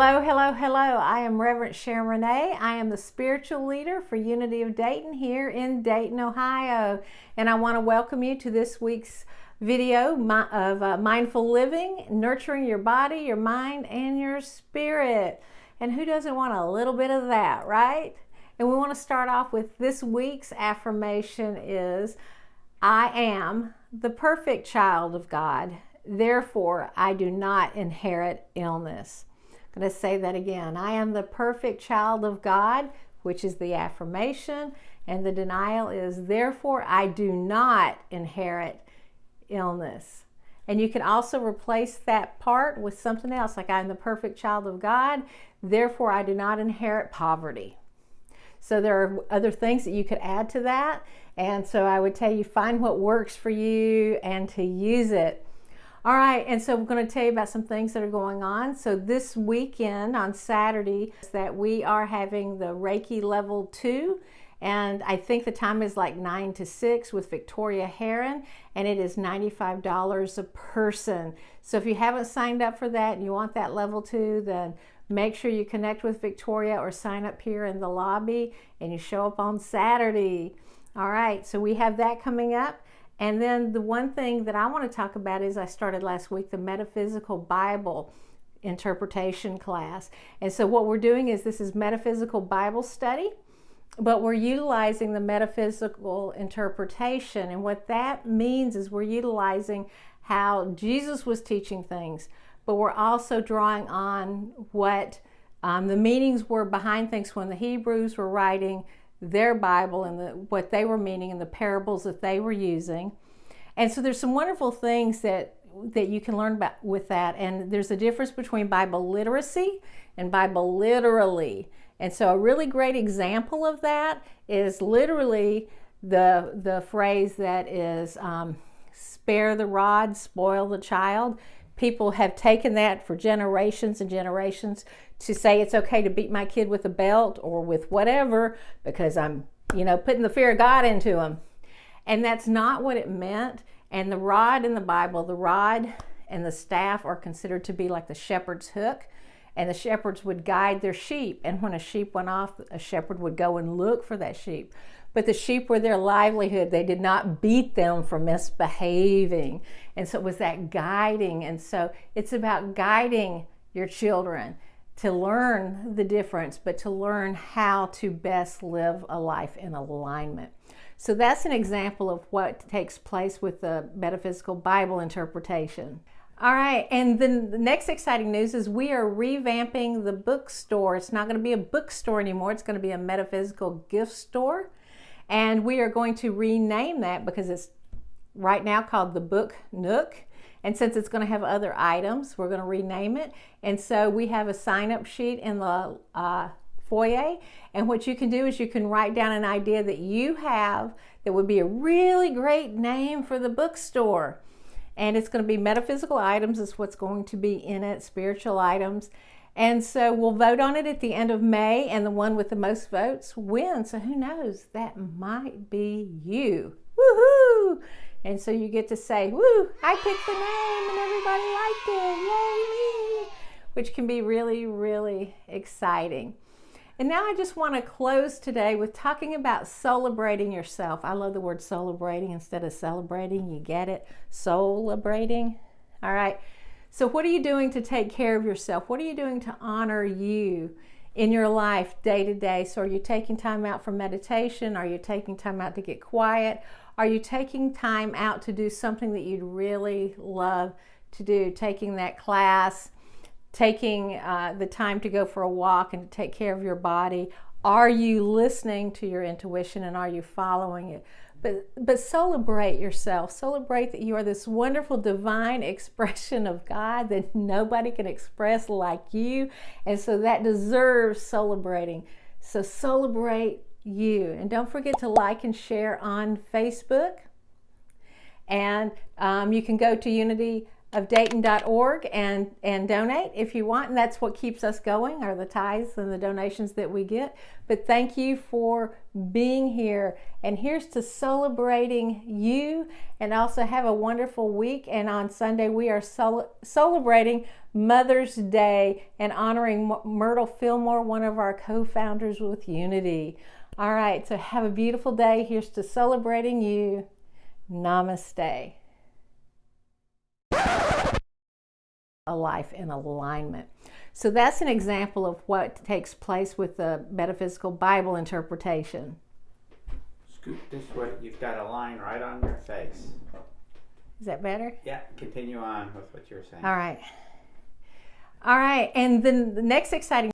Hello, hello, hello. I am Reverend Sharon Renee. I am the spiritual leader for Unity of Dayton here in Dayton, Ohio. And I want to welcome you to this week's video of mindful living, nurturing your body, your mind, and your spirit. And who doesn't want a little bit of that, right? And we want to start off with this week's affirmation is, I am the perfect child of God. Therefore, I do not inherit illness. I'm going to say that again. I am the perfect child of God, which is the affirmation, and the denial is, therefore, I do not inherit illness. And you can also replace that part with something else, like I am the perfect child of God, therefore, I do not inherit poverty. So there are other things that you could add to that. And so I would tell you, find what works for you and to use it. All right, and so we're going to tell you about some things that are going on. So this weekend on Saturday, that we are having the Reiki Level 2, and I think the time is like 9 to 6 with Victoria Heron, and it is $95 a person. So if you haven't signed up for that and you want that Level 2, then make sure you connect with Victoria or sign up here in the lobby, and you show up on Saturday. All right, so we have that coming up. And then the one thing that I want to talk about is I started last week the Metaphysical Bible interpretation class. And so what we're doing is this is metaphysical Bible study, but we're utilizing the metaphysical interpretation. And what that means is we're utilizing how Jesus was teaching things, but we're also drawing on what the meanings were behind things when the Hebrews were writing their Bible and what they were meaning and the parables that they were using. And so there's some wonderful things that you can learn about with that. And there's a difference between Bible literacy and Bible literally. And so a really great example of that is literally the phrase that is spare the rod, spoil the child. People have taken that for generations and generations to say it's okay to beat my kid with a belt or with whatever because I'm, putting the fear of God into them. And that's not what it meant. And the rod in the Bible, the rod and the staff are considered to be like the shepherd's hook. And the shepherds would guide their sheep. And when a sheep went off, a shepherd would go and look for that sheep. But the sheep were their livelihood. They did not beat them for misbehaving. And so it was that guiding. And so it's about guiding your children to learn the difference, but to learn how to best live a life in alignment. So that's an example of what takes place with the metaphysical Bible interpretation. All right, and then the next exciting news is we are revamping the bookstore. It's not going to be a bookstore anymore. It's going to be a metaphysical gift store. And we are going to rename that because it's right now called the Book Nook. And since it's going to have other items, we're going to rename it. And so we have a sign-up sheet in the foyer. And what you can do is you can write down an idea that you have that would be a really great name for the bookstore. And it's going to be metaphysical items is what's going to be in it, spiritual items. And so we'll vote on it at the end of May, and the one with the most votes wins. So who knows? That might be you. Woohoo! And so you get to say, woo, I picked the name and everybody liked it. Yay me! Which can be really, really exciting. And now I just want to close today with talking about soul-a-brating yourself. I love the word soul-a-brating instead of celebrating. You get it? Soul-a-brating. All right. So what are you doing to take care of yourself? What are you doing to honor you in your life day to day? So are you taking time out for meditation? Are you taking time out to get quiet? Are you taking time out to do something that you'd really love to do? Taking that class, taking the time to go for a walk and to take care of your body. Are you listening to your intuition and are you following it? But celebrate yourself. Celebrate that you are this wonderful divine expression of God that nobody can express like you. And so that deserves celebrating. So celebrate you. And don't forget to like and share on Facebook. And you can go to Unity of Dayton.org and donate if you want. And that's what keeps us going, are the tithes and the donations that we get. But thank you for being here. And here's to celebrating you, and also have a wonderful week. And on Sunday, we are celebrating Mother's Day and honoring Myrtle Fillmore, one of our co-founders with Unity. All right, so have a beautiful day. Here's to celebrating you. Namaste. A life in alignment. So that's an example of what takes place with the metaphysical Bible interpretation. Scoot this way. You've got a line right on your face. Is that better? Yeah, continue on with what you were saying. All right. All right, and then the next exciting